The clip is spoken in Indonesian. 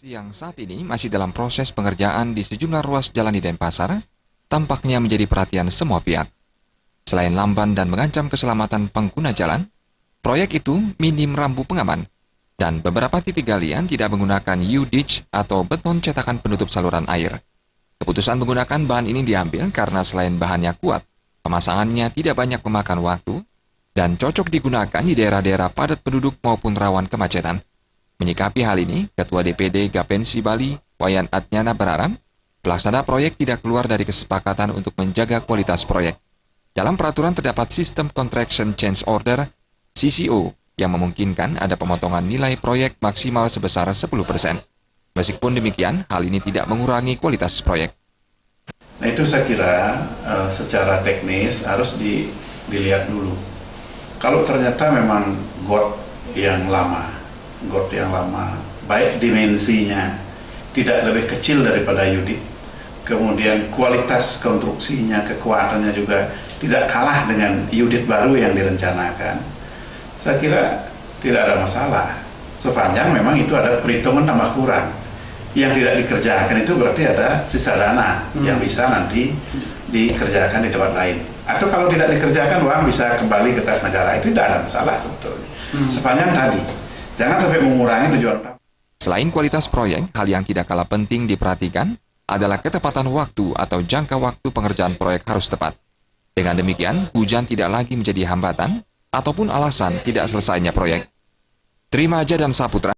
Yang saat ini masih dalam proses pengerjaan di sejumlah ruas jalan di Denpasar, tampaknya menjadi perhatian semua pihak. Selain lamban dan mengancam keselamatan pengguna jalan, proyek itu minim rambu pengaman, dan beberapa titik galian tidak menggunakan U-ditch atau beton cetakan penutup saluran air. Keputusan menggunakan bahan ini diambil karena selain bahannya kuat, pemasangannya tidak banyak memakan waktu, dan cocok digunakan di daerah-daerah padat penduduk maupun rawan kemacetan. Menyikapi hal ini, Ketua DPD Gapensi Bali, Wayan Adnyana berharap, pelaksana proyek tidak keluar dari kesepakatan untuk menjaga kualitas proyek. Dalam peraturan terdapat sistem Contraction Change Order, CCO, yang memungkinkan ada pemotongan nilai proyek maksimal sebesar 10%. Meskipun demikian, hal ini tidak mengurangi kualitas proyek. Nah itu saya kira secara teknis harus dilihat dulu. Kalau ternyata memang got yang lama, baik dimensinya tidak lebih kecil daripada unit, kemudian kualitas konstruksinya, kekuatannya juga tidak kalah dengan unit baru yang direncanakan, saya kira tidak ada masalah. Sepanjang memang itu ada perhitungan tambah kurang. Yang tidak dikerjakan itu berarti ada sisa dana yang bisa nanti dikerjakan di tempat lain. Atau kalau tidak dikerjakan, uang bisa kembali ke kas negara. Itu tidak ada masalah sebetulnya. Sepanjang tadi, jangan sampai mengurangi tujuan. Selain kualitas proyek, hal yang tidak kalah penting diperhatikan adalah ketepatan waktu atau jangka waktu pengerjaan proyek harus tepat. Dengan demikian, hujan tidak lagi menjadi hambatan ataupun alasan tidak selesainya proyek. Terima Aja dan Saputra.